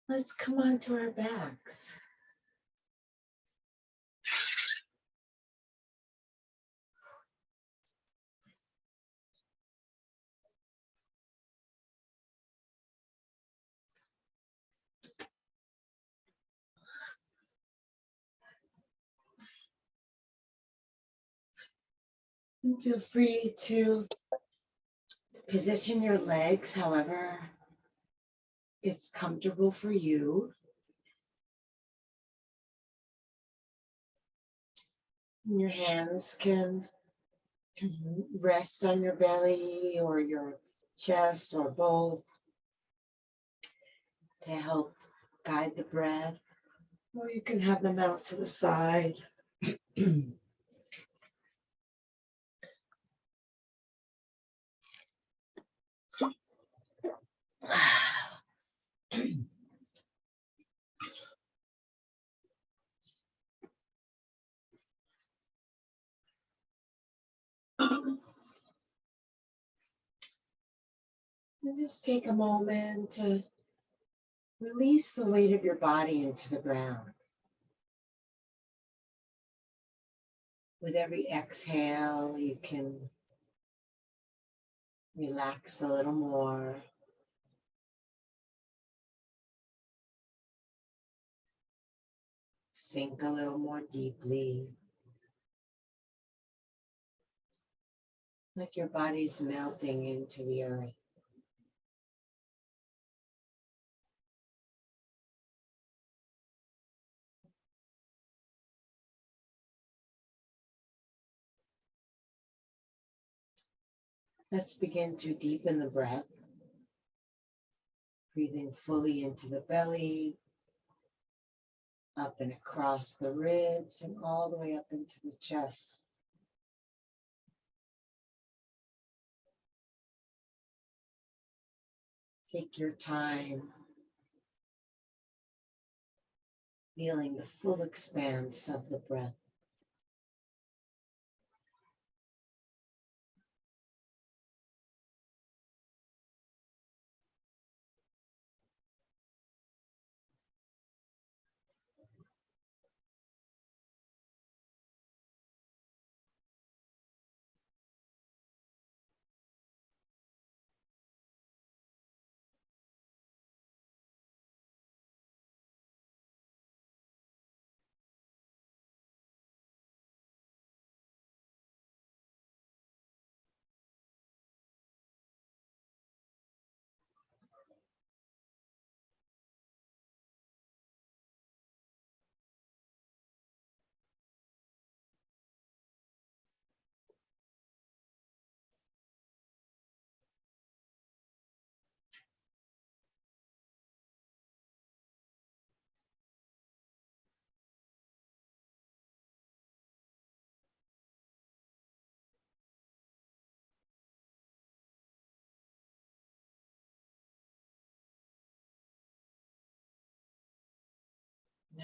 Let's come onto our backs. And feel free to position your legs however it's comfortable for you. Your hands can rest on your belly or your chest or both to help guide the breath, or you can have them out to the side. And just take a moment to release the weight of your body into the ground. With every exhale, you can relax a little more. Sink a little more deeply. Like your body's melting into the earth. Let's begin to deepen the breath. Breathing fully into the belly, up and across the ribs, and all the way up into the chest. Take your time, feeling the full expanse of the breath.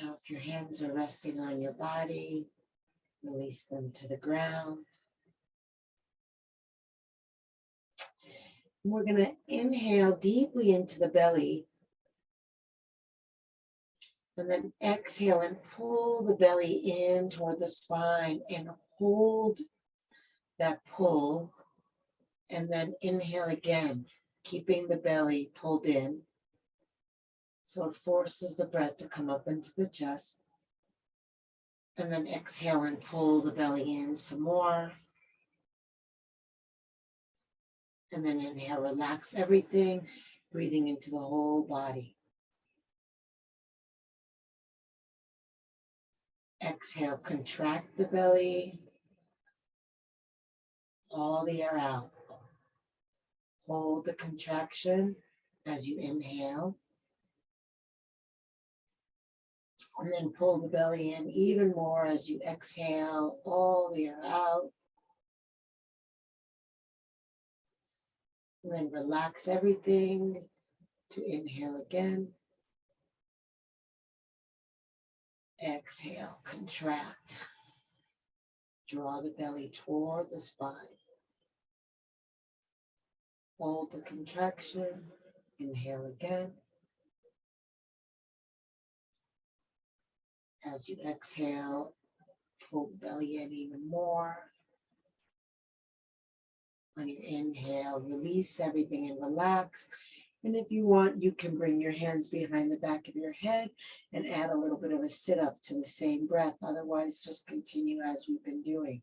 Now, if your hands are resting on your body, release them to the ground. We're going to inhale deeply into the belly and then exhale and pull the belly in toward the spine and hold that pull, and then inhale again, keeping the belly pulled in. So it forces the breath to come up into the chest. And then exhale and pull the belly in some more. And then inhale, relax everything, breathing into the whole body. Exhale, contract the belly, all the air out. Hold the contraction as you inhale. And then pull the belly in even more as you exhale all the air out. And then relax everything to inhale again. Exhale, contract. Draw the belly toward the spine. Hold the contraction. Inhale again. As you exhale, pull the belly in even more. On your inhale, release everything and relax. And if you want, you can bring your hands behind the back of your head and add a little bit of a sit-up to the same breath. Otherwise, just continue as we've been doing.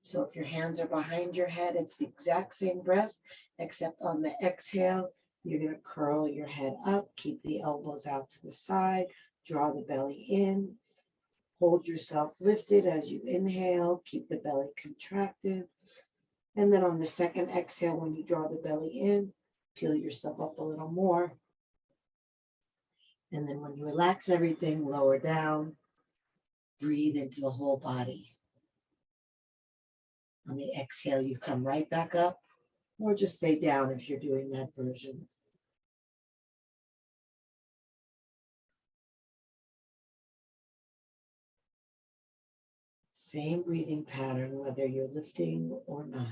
So if your hands are behind your head, it's the exact same breath, except on the exhale, you're going to curl your head up, keep the elbows out to the side, draw the belly in, hold yourself lifted as you inhale, keep the belly contracted. And then on the second exhale, when you draw the belly in, peel yourself up a little more. And then when you relax everything, lower down, breathe into the whole body. On the exhale, you come right back up, or just stay down if you're doing that version. Same breathing pattern, whether you're lifting or not.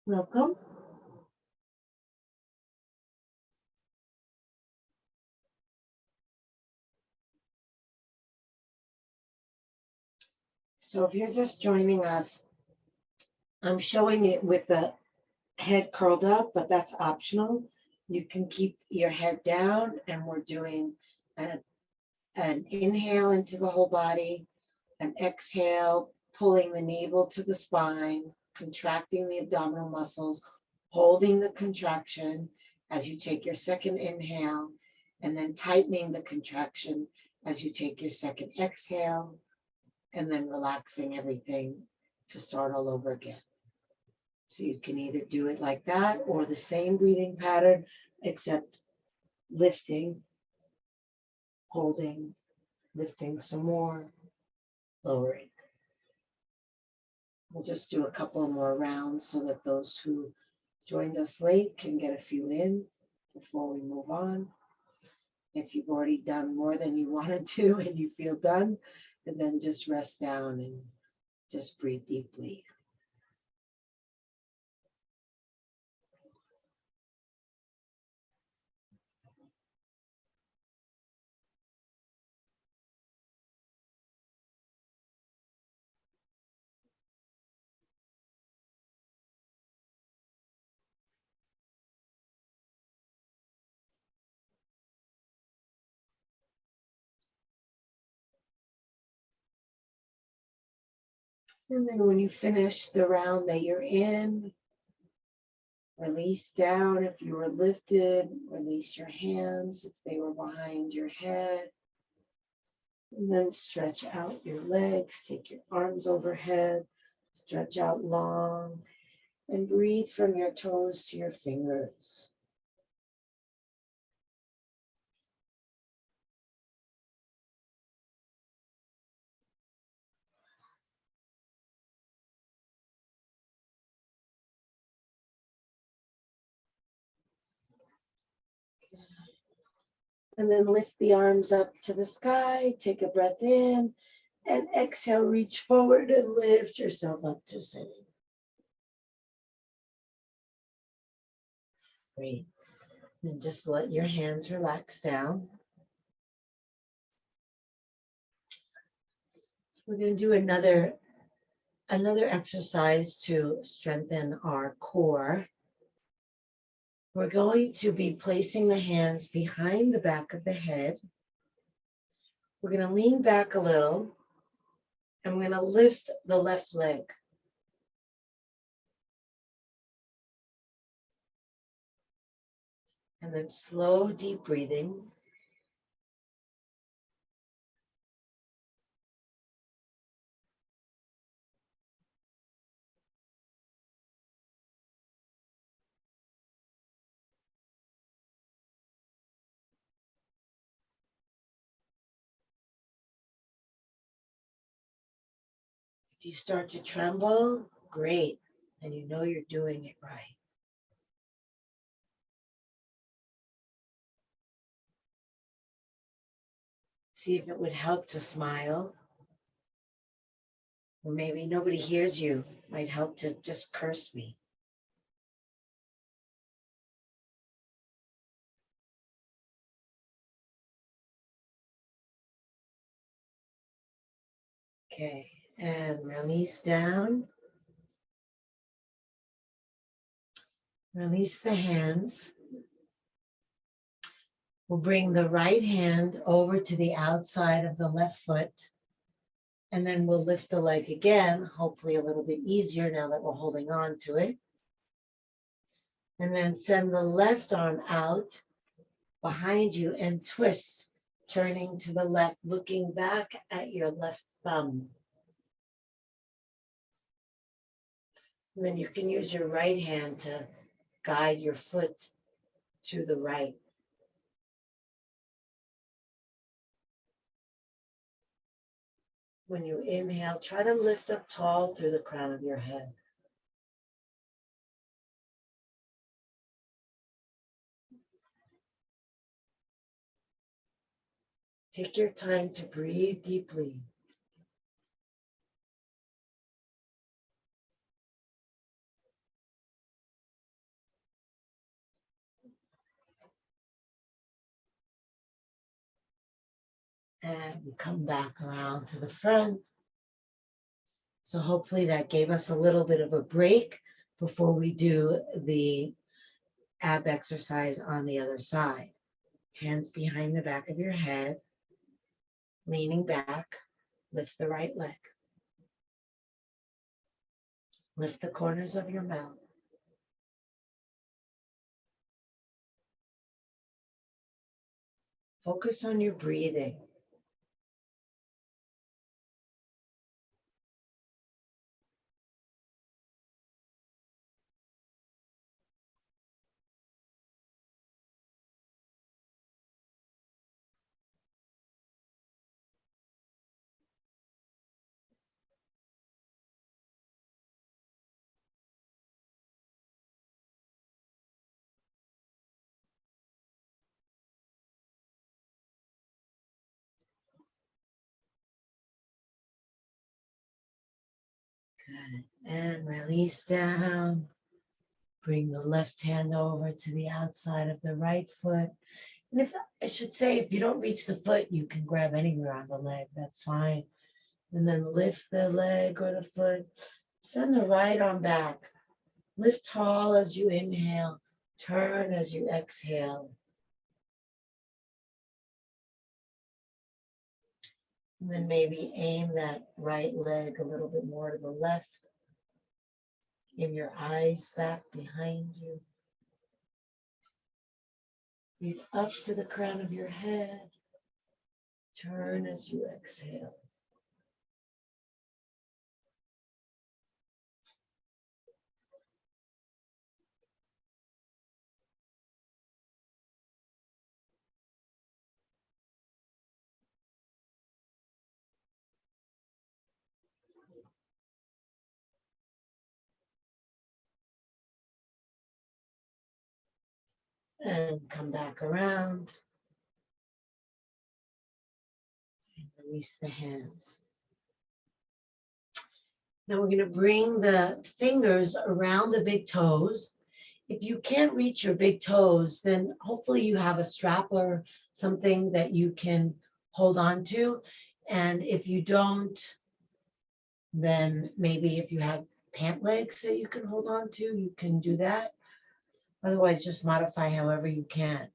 Welcome. So if you're just joining us, I'm showing it with the head curled up, but that's optional. You can keep your head down, and we're doing an inhale into the whole body, an exhale, pulling the navel to the spine, contracting the abdominal muscles, holding the contraction as you take your second inhale, and then tightening the contraction as you take your second exhale, and then relaxing everything to start all over again. So you can either do it like that or the same breathing pattern, except lifting, holding, lifting some more, lowering. We'll just do a couple more rounds so that those who joined us late can get a few in before we move on. If you've already done more than you wanted to and you feel done, and then just rest down and just breathe deeply. And then when you finish the round that you're in, release down if you were lifted, release your hands if they were behind your head. And then stretch out your legs, take your arms overhead, stretch out long, and breathe from your toes to your fingers. And then lift the arms up to the sky, take a breath in, and exhale, reach forward and lift yourself up to sitting. Great. And just let your hands relax down. We're going to do another exercise to strengthen our core. We're going to be placing the hands behind the back of the head. We're going to lean back a little, and we're going to lift the left leg. And then slow, deep breathing. If you start to tremble, great, then you know you're doing it right. See if it would help to smile. Or maybe nobody hears you. Might help to just curse me. Okay, and release down. Release the hands. We'll bring the right hand over to the outside of the left foot. And then we'll lift the leg again, hopefully a little bit easier now that we're holding on to it. And then send the left arm out behind you and twist, turning to the left, looking back at your left thumb. And then you can use your right hand to guide your foot to the right. When you inhale, try to lift up tall through the crown of your head. Take your time to breathe deeply. And we come back around to the front. So hopefully that gave us a little bit of a break before we do the ab exercise on the other side. Hands behind the back of your head, leaning back, lift the right leg. Lift the corners of your mouth. Focus on your breathing. Good. And release down. Bring the left hand over to the outside of the right foot. And if I should say, if you don't reach the foot, you can grab anywhere on the leg. That's fine. And then lift the leg or the foot. Send the right arm back. Lift tall as you inhale. Turn as you exhale. And then maybe aim that right leg a little bit more to the left. Give your eyes back behind you. Breathe up to the crown of your head. Turn as you exhale. And come back around. And release the hands. Now we're going to bring the fingers around the big toes. If you can't reach your big toes, then hopefully you have a strap or something that you can hold on to. And if you don't, then maybe if you have pant legs that you can hold on to, you can do that. Otherwise, just modify however you can.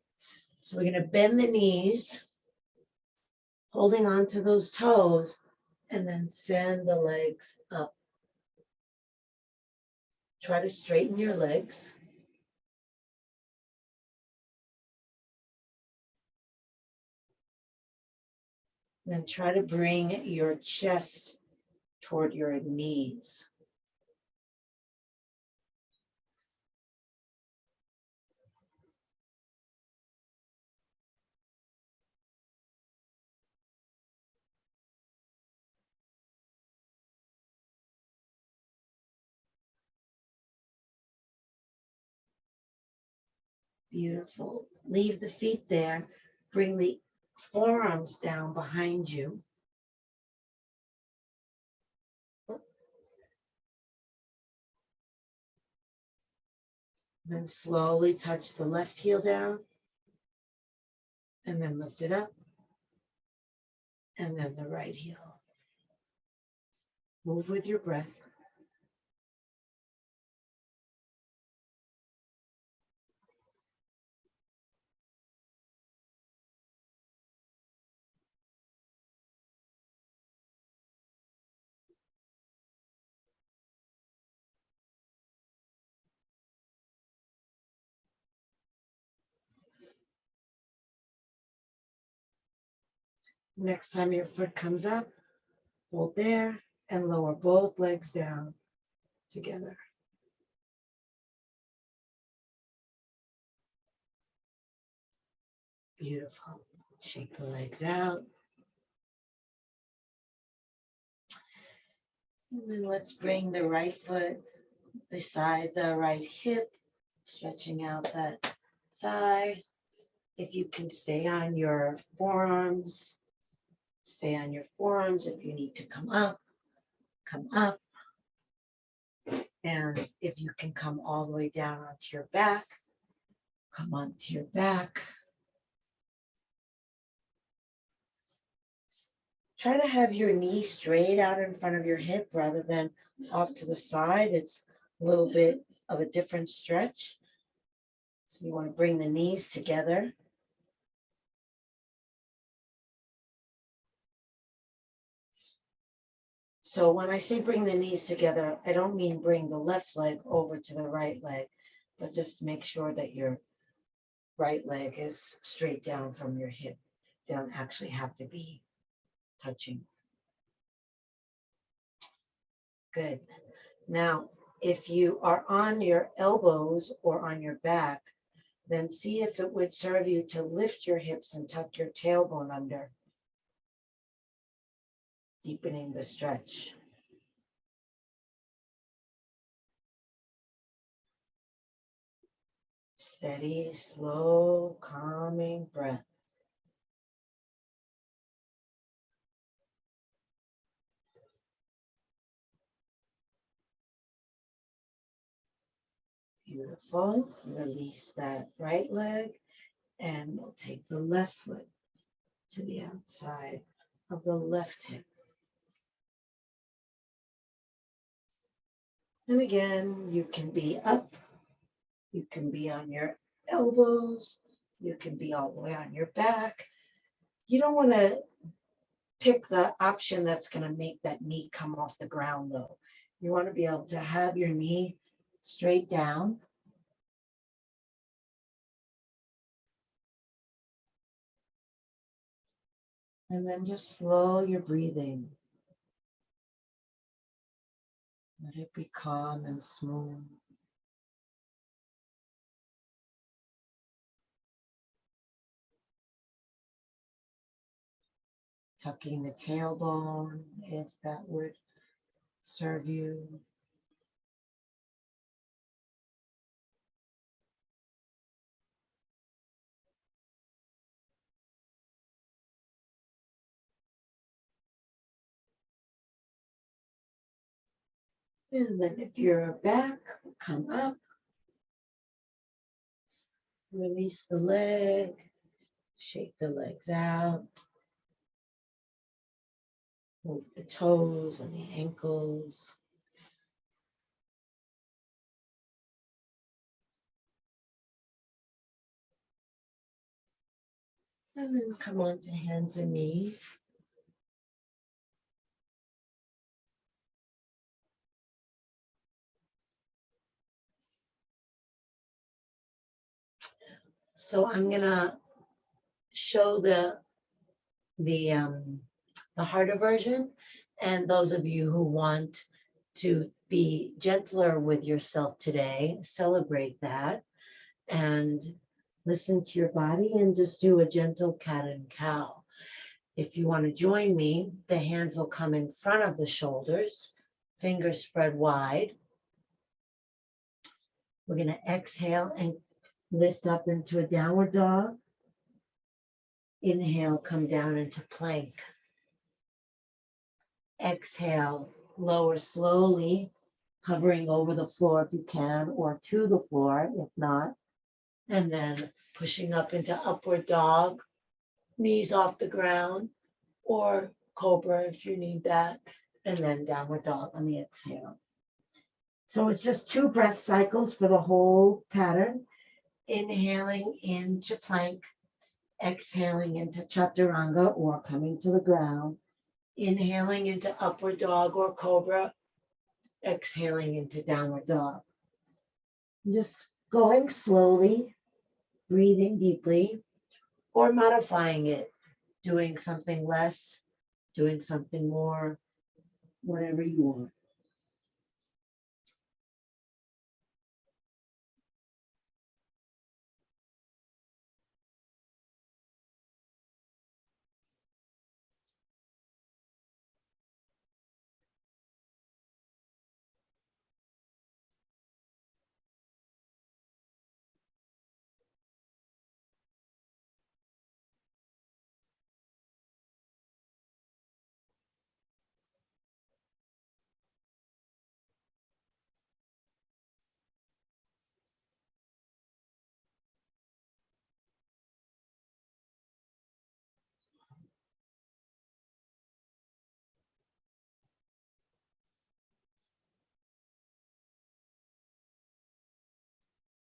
So we're going to bend the knees, holding on to those toes, and then send the legs up. Try to straighten your legs. Then try to bring your chest toward your knees. Beautiful. Leave the feet there. Bring the forearms down behind you. Then slowly touch the left heel down and then lift it up. And then the right heel. Move with your breath. Next time your foot comes up, hold there and lower both legs down together. Beautiful. Shake the legs out. And then let's bring the right foot beside the right hip, stretching out that thigh. If you can stay on your forearms, stay on your forearms. If you need to come up, come up. And if you can come all the way down onto your back, come onto your back. Try to have your knee straight out in front of your hip rather than off to the side. It's a little bit of a different stretch. So you want to bring the knees together. So when I say bring the knees together, I don't mean bring the left leg over to the right leg, but just make sure that your right leg is straight down from your hip. They don't actually have to be touching. Good. Now, if you are on your elbows or on your back, then see if it would serve you to lift your hips and tuck your tailbone under, deepening the stretch. Steady, slow, calming breath. Beautiful. Release that right leg, and we'll take the left foot to the outside of the left hip. And again, you can be up, you can be on your elbows, you can be all the way on your back. You don't want to pick the option that's going to make that knee come off the ground, though. You want to be able to have your knee straight down. And then just slow your breathing. Let it be calm and smooth. Tucking the tailbone, if that would serve you. And then if you're back, come up. Release the leg. Shake the legs out. Move the toes and the ankles. And then come on to hands and knees. So I'm gonna show the harder version, and those of you who want to be gentler with yourself today, celebrate that and listen to your body and just do a gentle cat and cow. If you want to join me, the hands will come in front of the shoulders, fingers spread wide. We're going to exhale and lift up into a downward dog. Inhale, come down into plank. Exhale, lower slowly, hovering over the floor if you can, or to the floor if not. And then pushing up into upward dog, knees off the ground, or cobra if you need that. And then downward dog on the exhale. So it's just 2 breath cycles for the whole pattern. Inhaling into plank, exhaling into chaturanga or coming to the ground, inhaling into upward dog or cobra, exhaling into downward dog. Just going slowly, breathing deeply, or modifying it, doing something less, doing something more, whatever you want.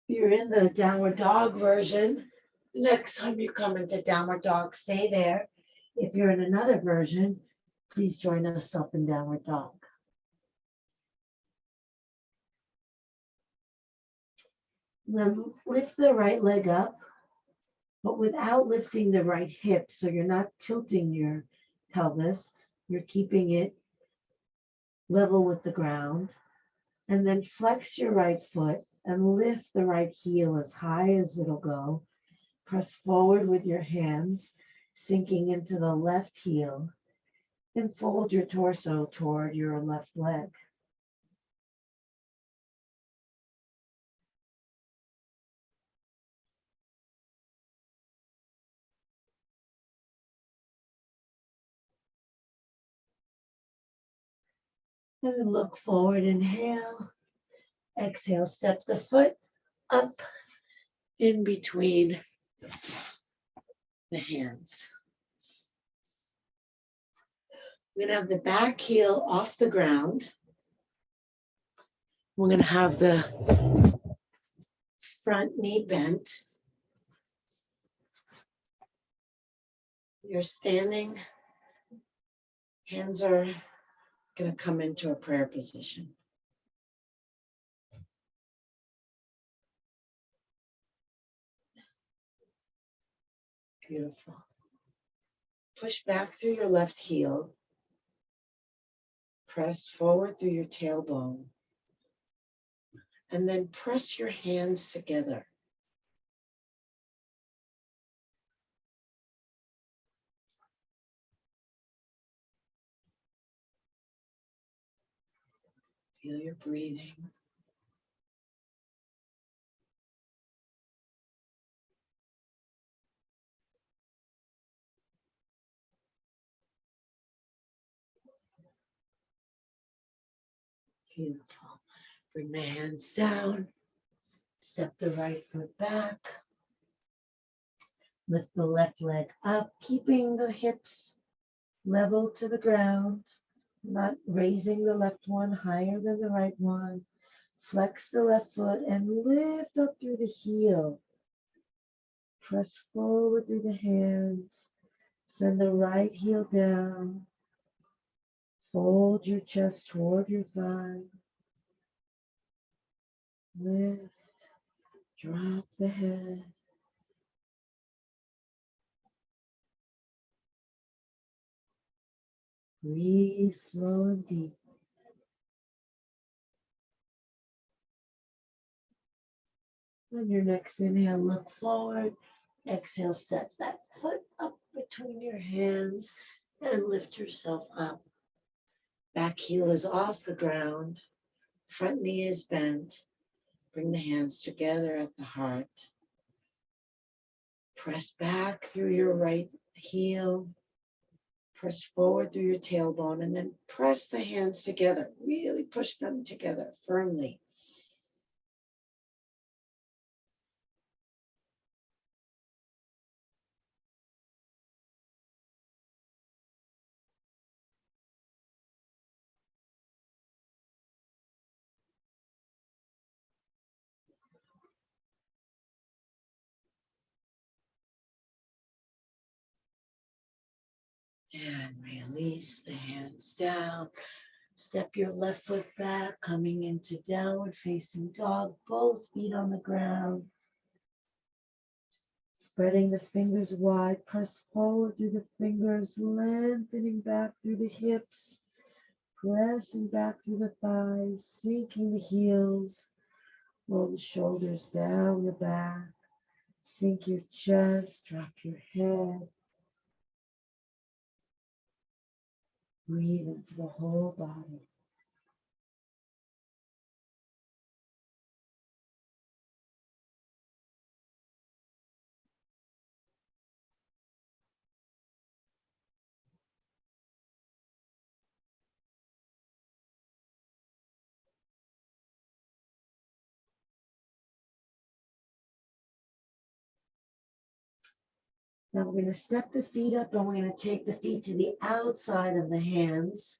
If you're in the downward dog version, next time you come into downward dog, stay there. If you're in another version, please join us up in downward dog. Then lift the right leg up, but without lifting the right hip. So you're not tilting your pelvis, you're keeping it level with the ground. And then flex your right foot and lift the right heel as high as it'll go. Press forward with your hands, sinking into the left heel, and fold your torso toward your left leg. And then look forward, inhale. Exhale, step the foot up in between the hands. We're going to have the back heel off the ground. We're going to have the front knee bent. You're standing. Hands are going to come into a prayer position. Beautiful. Push back through your left heel. Press forward through your tailbone. And then press your hands together. Feel your breathing. Beautiful. Bring the hands down. Step the right foot back. Lift the left leg up, keeping the hips level to the ground, not raising the left one higher than the right one. Flex the left foot and lift up through the heel. Press forward through the hands. Send the right heel down. Fold your chest toward your thigh. Lift. Drop the head. Breathe slow and deep. On your next inhale, look forward. Exhale, step that foot up between your hands and lift yourself up. Back heel is off the ground. Front knee is bent. Bring the hands together at the heart. Press back through your right heel. Press forward through your tailbone and then press the hands together. Really push them together firmly. And release the hands down. Step your left foot back, coming into downward facing dog, both feet on the ground. Spreading the fingers wide, press forward through the fingers, lengthening back through the hips, pressing back through the thighs, sinking the heels, roll the shoulders down the back, sink your chest, drop your head. Breathe into the whole body. Now we're going to step the feet up and we're going to take the feet to the outside of the hands.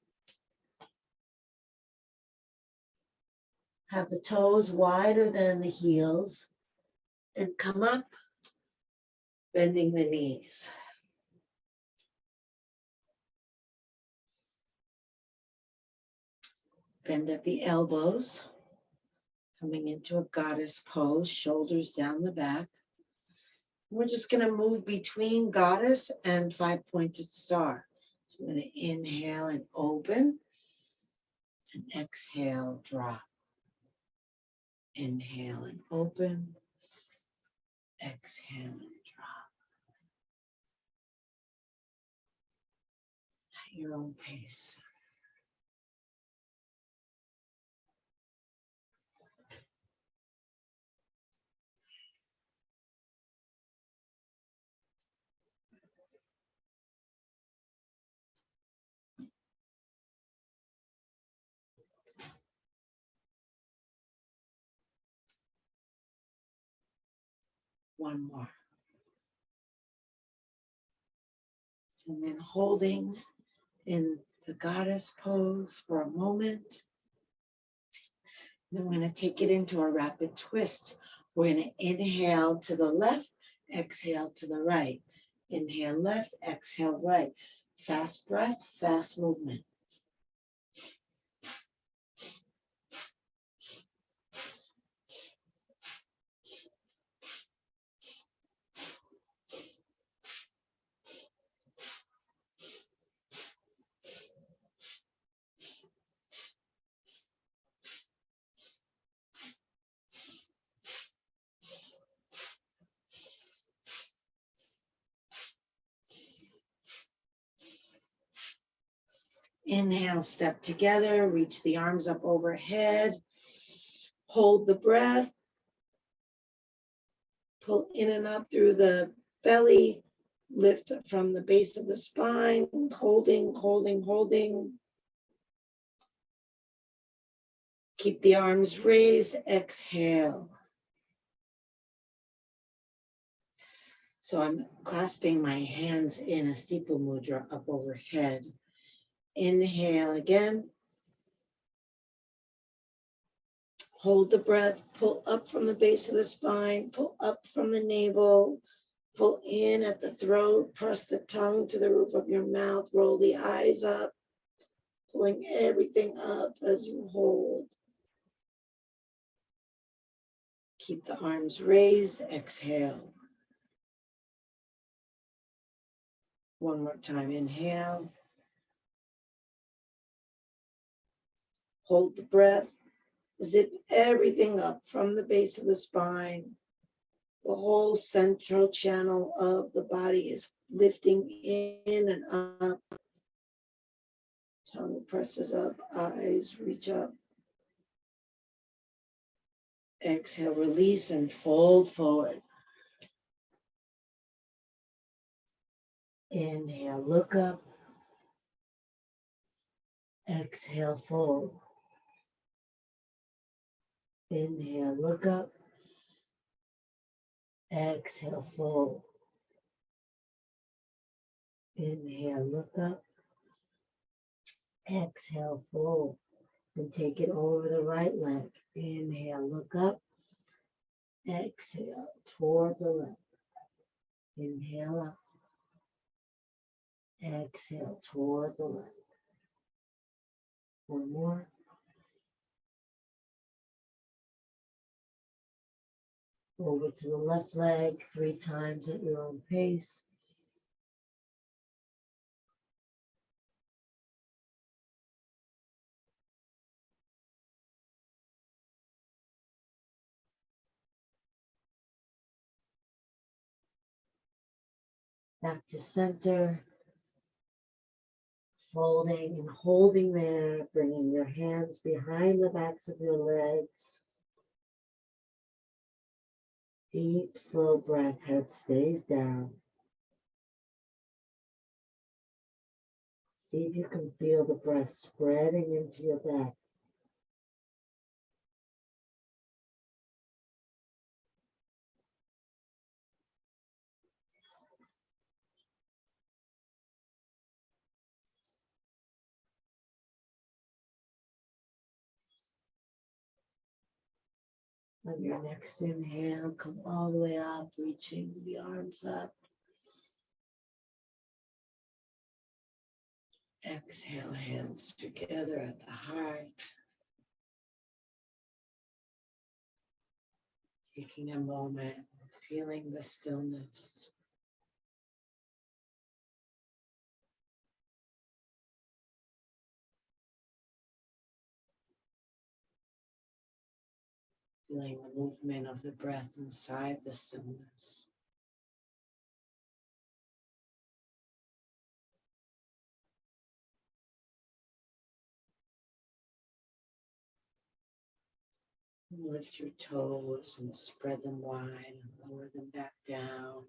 Have the toes wider than the heels and come up, bending the knees. Bend at the elbows, coming into a goddess pose, shoulders down the back. We're just going to move between goddess and five-pointed star. So I'm going to inhale and open, and exhale, drop. Inhale and open, exhale and drop. At your own pace. One more. And then holding in the goddess pose for a moment. Then we're going to take it into a rapid twist. We're going to inhale to the left, exhale to the right. Inhale left, exhale right. Fast breath, fast movement. Inhale, step together, reach the arms up overhead. Hold the breath. Pull in and up through the belly. Lift from the base of the spine. Holding, holding, holding. Keep the arms raised. Exhale. So I'm clasping my hands in a steeple mudra up overhead. Inhale again. Hold the breath, pull up from the base of the spine, pull up from the navel, pull in at the throat, press the tongue to the roof of your mouth, roll the eyes up, pulling everything up as you hold. Keep the arms raised, exhale. One more time, inhale. Hold the breath. Zip everything up from the base of the spine. The whole central channel of the body is lifting in and up. Tongue presses up, eyes reach up. Exhale, release and fold forward. Inhale, look up. Exhale, fold. Inhale, look up. Exhale, fold. Inhale, look up. Exhale, fold. And take it over the right leg. Inhale, look up. Exhale, toward the left. Inhale up. Exhale, toward the left. One more. Over to the left leg 3 times at your own pace. Back to center. Folding and holding there, bringing your hands behind the backs of your legs. Deep, slow breath, head stays down. See if you can feel the breath spreading into your back. On your next inhale, come all the way up, reaching the arms up. Exhale, hands together at the heart. Taking a moment, feeling the stillness. Feeling the movement of the breath inside the stillness. Lift your toes and spread them wide and lower them back down.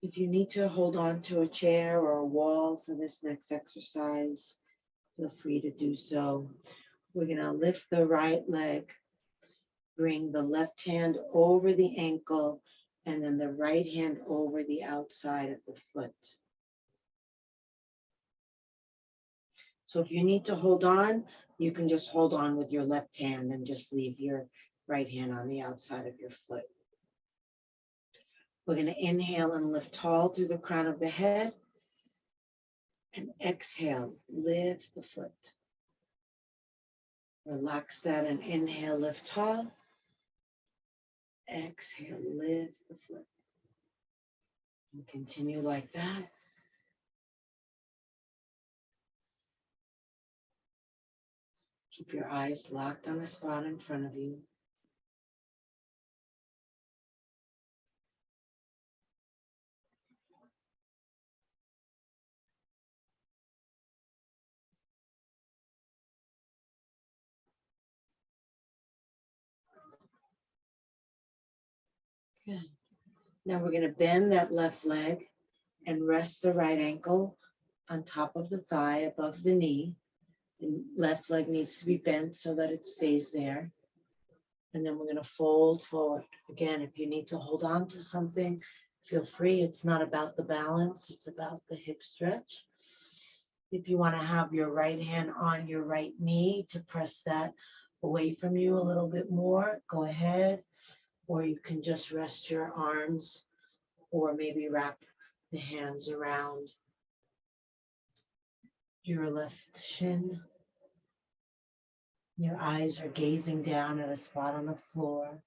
If you need to hold on to a chair or a wall for this next exercise, feel free to do so. We're going to lift the right leg, bring the left hand over the ankle, and then the right hand over the outside of the foot. So if you need to hold on, you can just hold on with your left hand and just leave your right hand on the outside of your foot. We're going to inhale and lift tall through the crown of the head. And exhale, lift the foot. Relax that and inhale, lift tall. Exhale, lift the foot. And continue like that. Keep your eyes locked on a spot in front of you. Good. Now we're going to bend that left leg and rest the right ankle on top of the thigh above the knee. The left leg needs to be bent so that it stays there. And then we're going to fold forward. Again, if you need to hold on to something, feel free. It's not about the balance, it's about the hip stretch. If you want to have your right hand on your right knee to press that away from you a little bit more, go ahead. Or you can just rest your arms or maybe wrap the hands around your left shin. Your eyes are gazing down at a spot on the floor.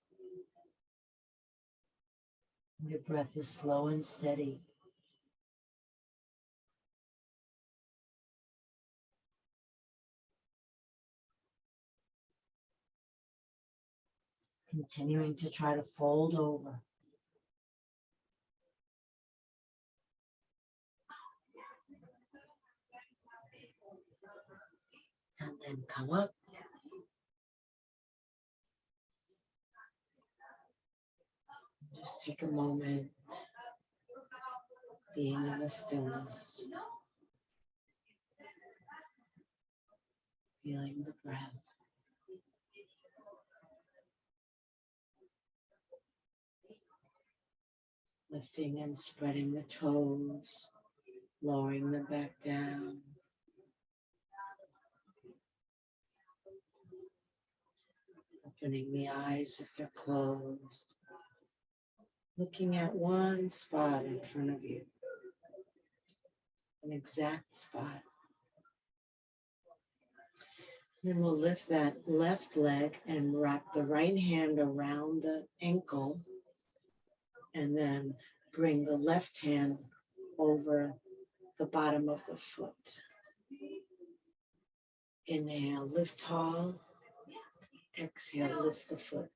Your breath is slow and steady. Continuing to try to fold over. And then come up. Just take a moment being in the stillness, feeling the breath. Lifting and spreading the toes, lowering them back down. Opening the eyes if they're closed. Looking at one spot in front of you. An exact spot. Then we'll lift that left leg and wrap the right hand around the ankle. And then bring the left hand over the bottom of the foot. Inhale, lift tall. Exhale, lift the foot.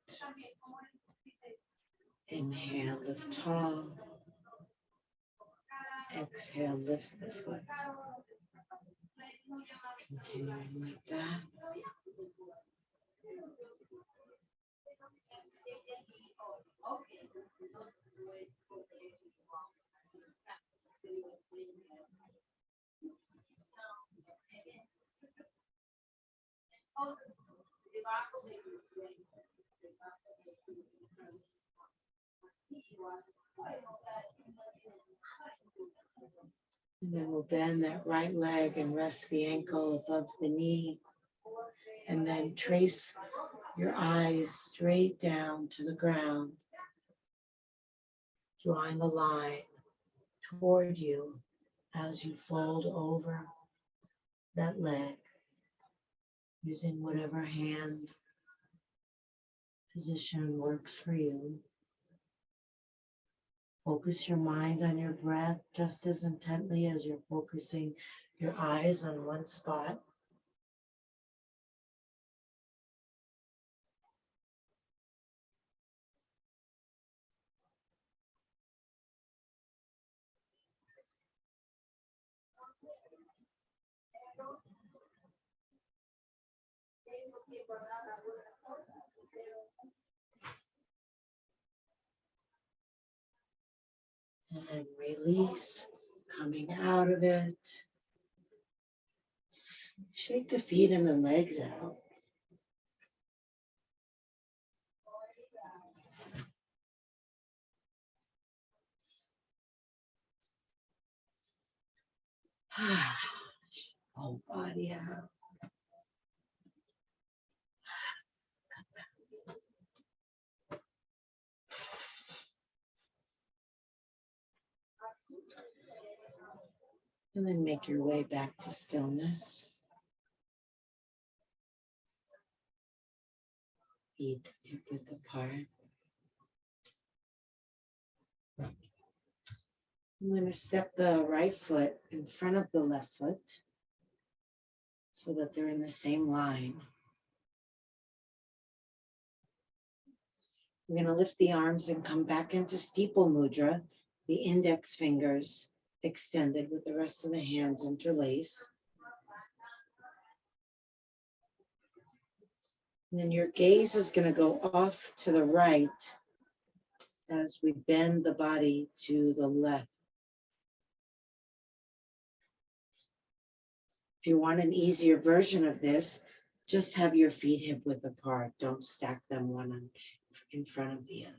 Inhale, lift tall. Exhale, lift the foot. Continuing like that. And then we'll bend that right leg and rest the ankle above the knee. And then trace your eyes straight down to the ground, drawing a line toward you as you fold over that leg, using whatever hand position works for you. Focus your mind on your breath just as intently as you're focusing your eyes on one spot. And release, coming out of it. Shake the feet and the legs out. Whole body out. And then make your way back to stillness. Feet hip width apart. I'm going to step the right foot in front of the left foot so that they're in the same line. I'm going to lift the arms and come back into steeple mudra, the index fingers extended with the rest of the hands interlaced. And then your gaze is going to go off to the right as we bend the body to the left. If you want an easier version of this, just have your feet hip width apart. Don't stack them one in front of the other.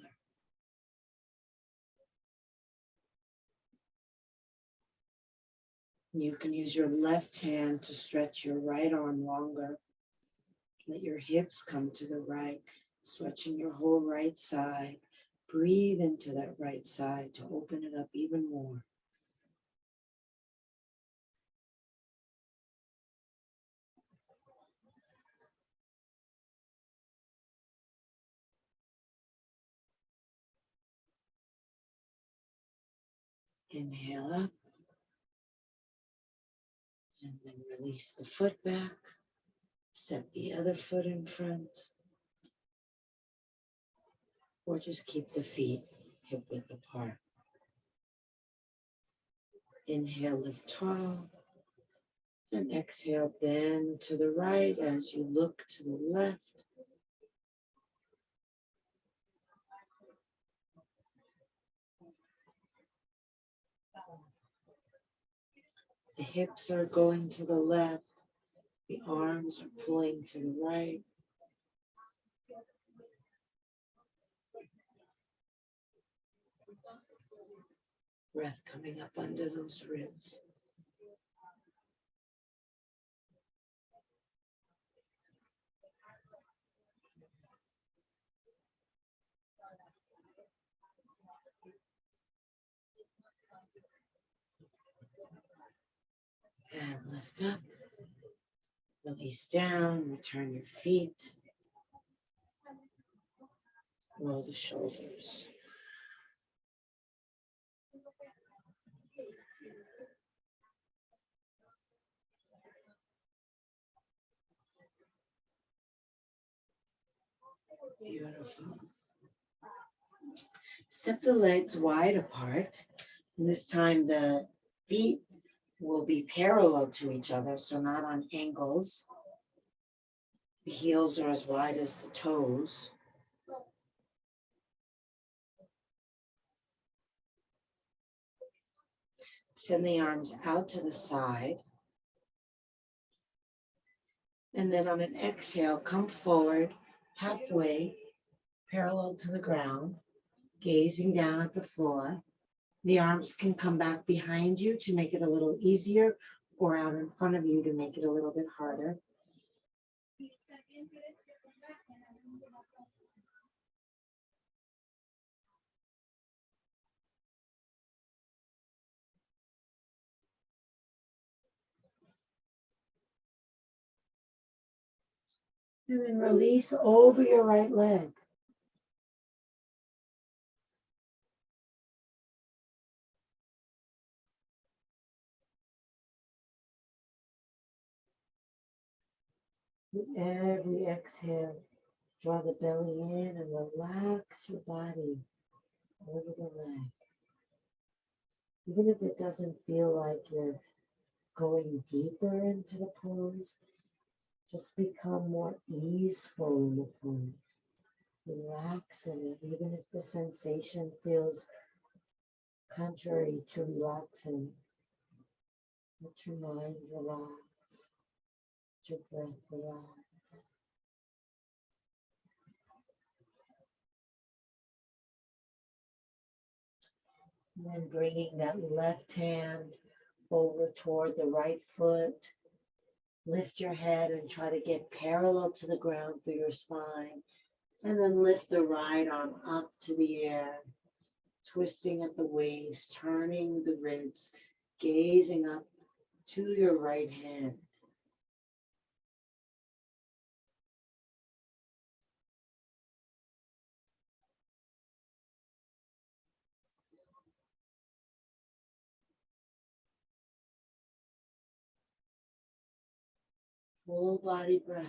You can use your left hand to stretch your right arm longer. Let your hips come to the right, stretching your whole right side. Breathe into that right side to open it up even more. Inhale up. And then release the foot back. Step the other foot in front. Or just keep the feet hip width apart. Inhale, lift tall. And exhale, bend to the right as you look to the left. The hips are going to the left. The arms are pulling to the right. Breath coming up under those ribs. And lift up. Release down. Return your feet. Roll the shoulders. Beautiful. Step the legs wide apart. And this time the feet will be parallel to each other, so not on angles. The heels are as wide as the toes. Send the arms out to the side. And then on an exhale, come forward halfway, parallel to the ground, gazing down at the floor. The arms can come back behind you to make it a little easier, or out in front of you to make it a little bit harder. And then release over your right leg. With every exhale, draw the belly in and relax your body over the leg. Even if it doesn't feel like you're going deeper into the pose, just become more easeful in the pose. Relax in it, even if the sensation feels contrary to relaxing. Let your mind relax, let your breath relax. And then bringing that left hand over toward the right foot. Lift your head and try to get parallel to the ground through your spine. And then lift the right arm up to the air, twisting at the waist, turning the ribs, gazing up to your right hand. Full body breath.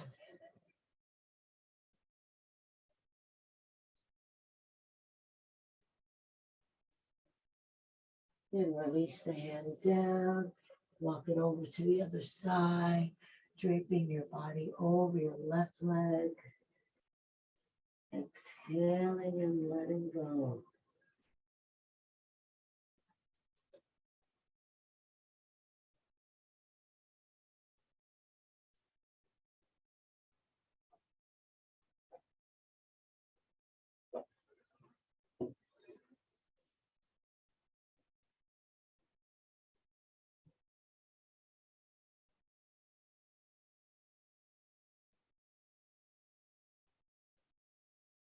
Then release the hand down, walk it over to the other side, draping your body over your left leg. Exhaling and letting go.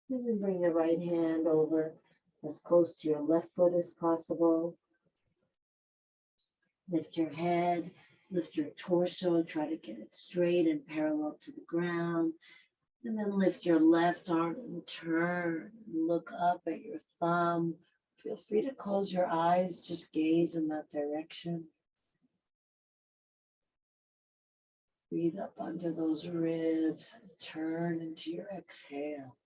And then bring the right hand over as close to your left foot as possible. Lift your head, lift your torso, try to get it straight and parallel to the ground. And then lift your left arm and turn. Look up at your thumb. Feel free to close your eyes, just gaze in that direction. Breathe up under those ribs and turn into your exhale.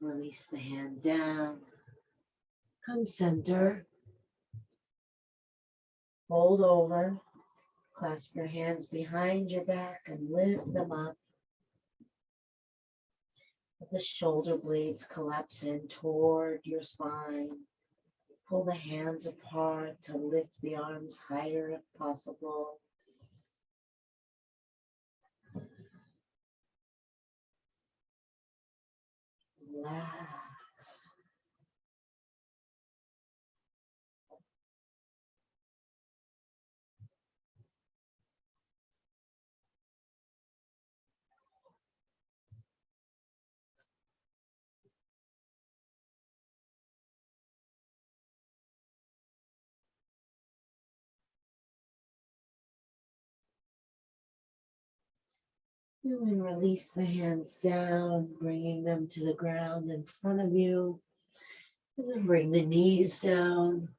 Release the hand down. Come center. Fold over. Clasp your hands behind your back and lift them up. Let the shoulder blades collapse in toward your spine. Pull the hands apart to lift the arms higher if possible. Relax. And then release the hands down, bringing them to the ground in front of you. And then bring the knees down.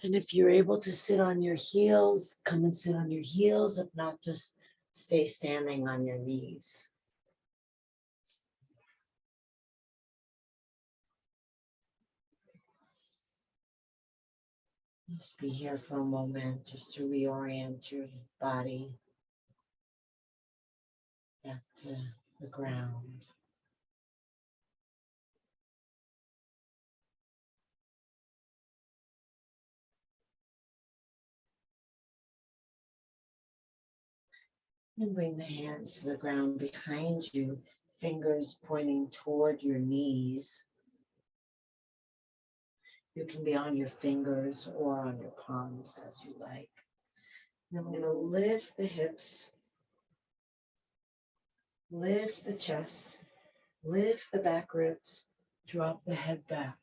And if you're able to sit on your heels, come and sit on your heels. If not, just stay standing on your knees. Just be here for a moment just to reorient your body back to the ground. And bring the hands to the ground behind you, fingers pointing toward your knees. You can be on your fingers or on your palms as you like. And I'm going to lift the hips, lift the chest, lift the back ribs, drop the head back.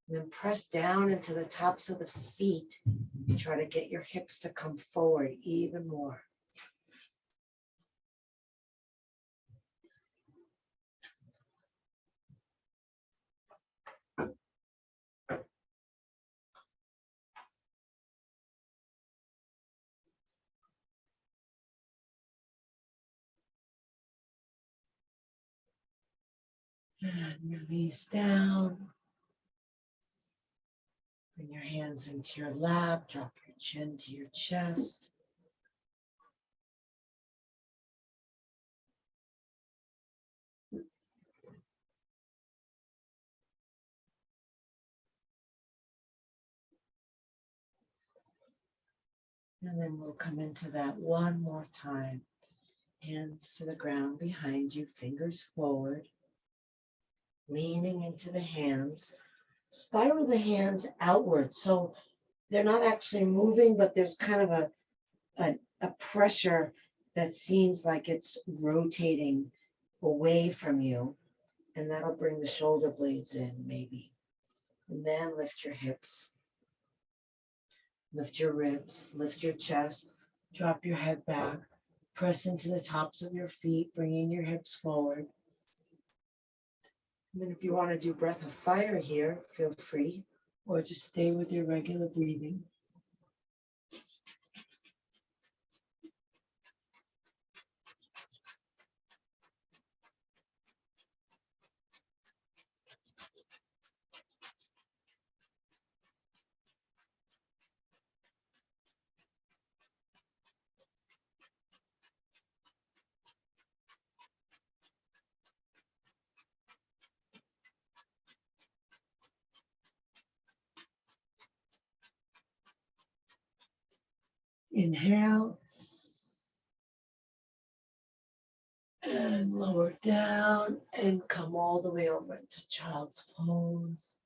And then press down into the tops of the feet and try to get your hips to come forward even more. And release down. Bring your hands into your lap, drop your chin to your chest. And then we'll come into that one more time. Hands to the ground behind you, fingers forward. Leaning into the hands. Spiral the hands outward. So they're not actually moving, but there's kind of a pressure that seems like it's rotating away from you. And that'll bring the shoulder blades in, maybe. And then lift your hips. Lift your ribs, lift your chest, drop your head back, press into the tops of your feet, bringing your hips forward. And then if you want to do breath of fire here, feel free, or just stay with your regular breathing. Inhale. And lower down and come all the way over into child's pose.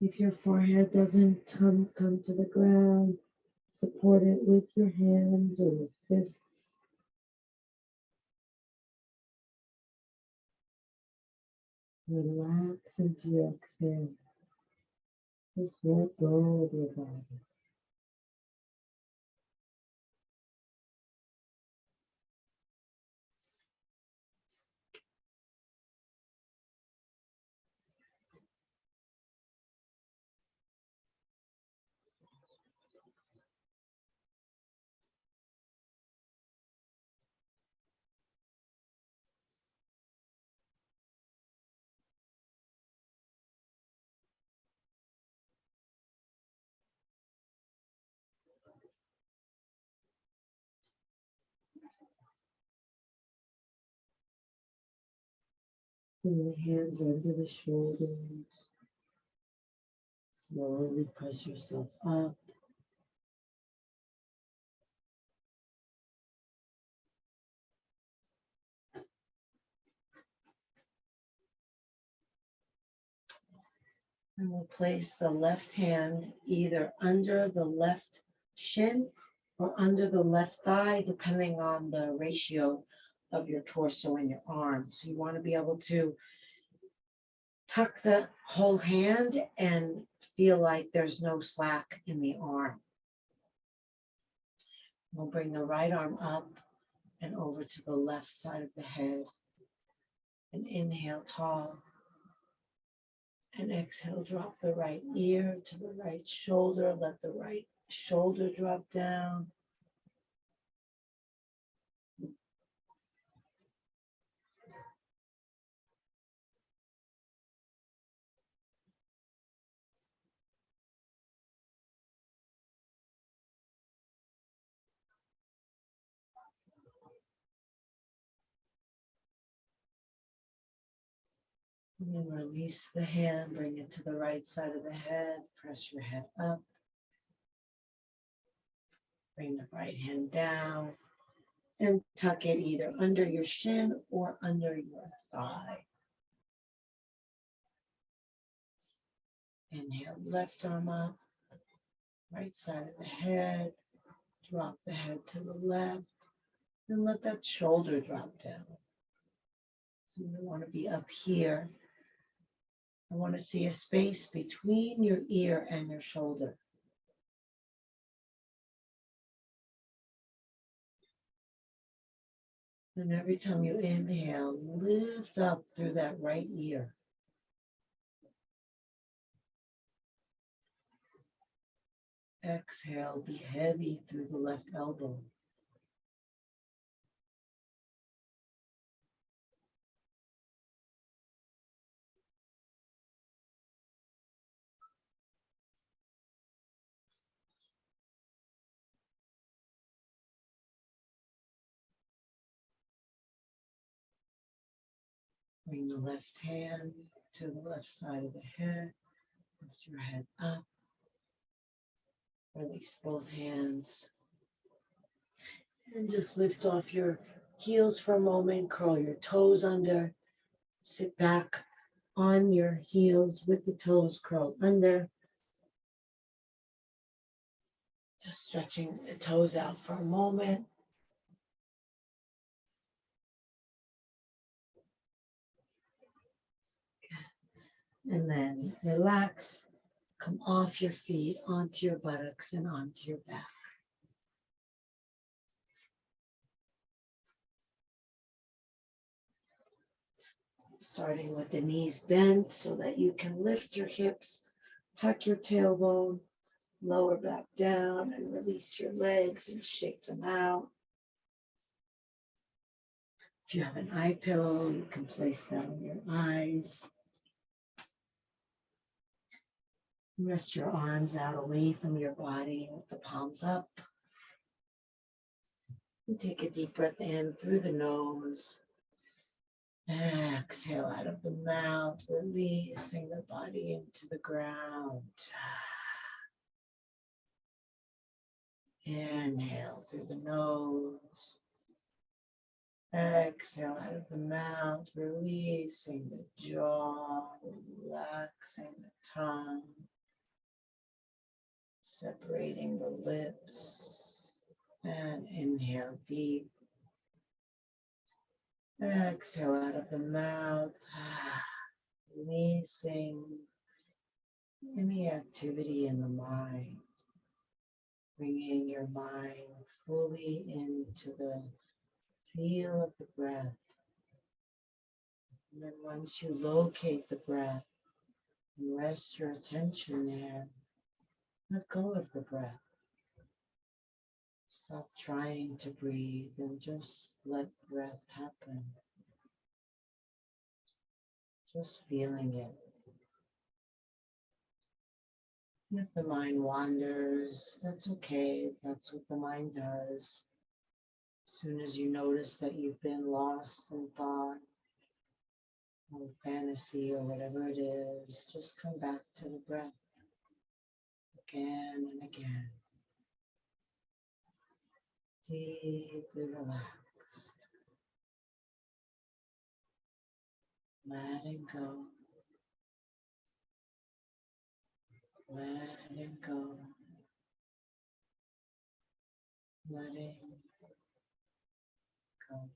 If your forehead doesn't come to the ground, support it with your hands or your fists. Relax into your exhale. Just let go of your body. Bring the hands under the shoulders. Slowly press yourself up. And we'll place the left hand either under the left shin or under the left thigh, depending on the ratio of your torso and your arms. So you want to be able to tuck the whole hand and feel like there's no slack in the arm. We'll bring the right arm up and over to the left side of the head. And inhale tall. And exhale, drop the right ear to the right shoulder. Let the right shoulder drop down. And then release the hand, bring it to the right side of the head. Press your head up. Bring the right hand down and tuck it either under your shin or under your thigh. Inhale, left arm up, right side of the head. Drop the head to the left and let that shoulder drop down. So you want to be up here. I want to see a space between your ear and your shoulder. And every time you inhale, lift up through that right ear. Exhale, be heavy through the left elbow. Bring the left hand to the left side of the head. Lift your head up. Release both hands. And just lift off your heels for a moment. Curl your toes under. Sit back on your heels with the toes curled under. Just stretching the toes out for a moment. And then relax. Come off your feet onto your buttocks and onto your back. Starting with the knees bent so that you can lift your hips, tuck your tailbone, lower back down and release your legs and shake them out. If you have an eye pillow, you can place that on your eyes. Rest your arms out away from your body with the palms up. And take a deep breath in through the nose. Exhale out of the mouth, releasing the body into the ground. Inhale through the nose. Exhale out of the mouth, releasing the jaw, relaxing the tongue, separating the lips, and inhale deep. Exhale out of the mouth, releasing any activity in the mind, bringing your mind fully into the feel of the breath. And then once you locate the breath and rest your attention there, let go of the breath. Stop trying to breathe and just let breath happen. Just feeling it. And if the mind wanders, that's okay. That's what the mind does. As soon as you notice that you've been lost in thought, or fantasy or whatever it is, just come back to the breath again and again. Deeply relaxed. Letting go. Letting go. Letting go.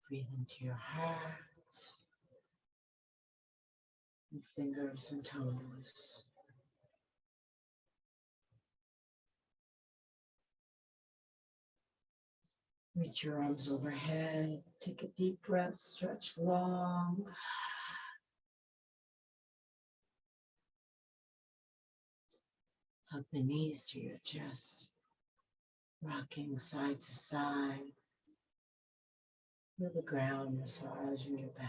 Breathe into your heart, and fingers and toes. Reach your arms overhead. Take a deep breath, stretch long. Hug the knees to your chest, rocking side to side. Feel the ground massage your back.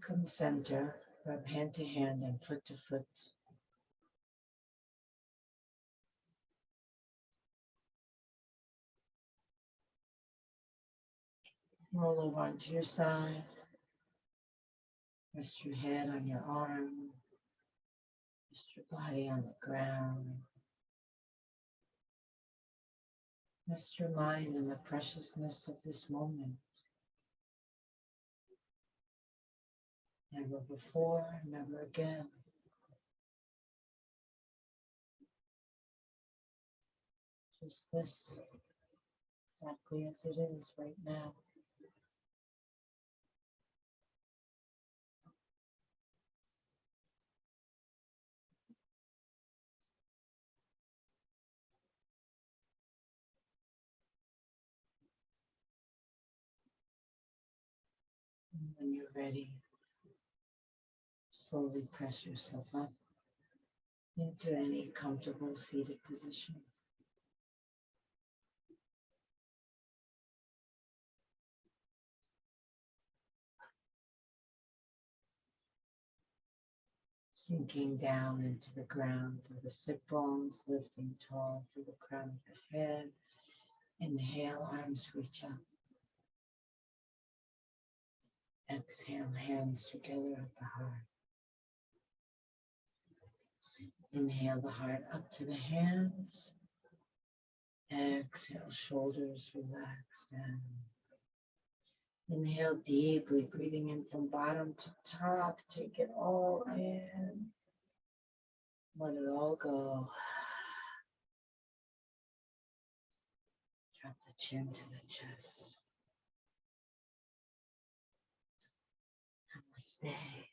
Come center, rub hand to hand and foot to foot. Roll over onto your side. Rest your head on your arm. Rest your body on the ground. Rest your mind in the preciousness of this moment. Never before, never again. Just this, exactly as it is right now. And when you're ready, Slowly press yourself up into any comfortable seated position. Sinking down into the ground through the sit bones, lifting tall through the crown of the head. Inhale, arms reach up. Exhale, hands together at the heart. Inhale the heart up to the hands. Exhale, shoulders relax down. Inhale deeply, breathing in from bottom to top. Take it all in. Let it all go. Drop the chin to the chest. Namaste.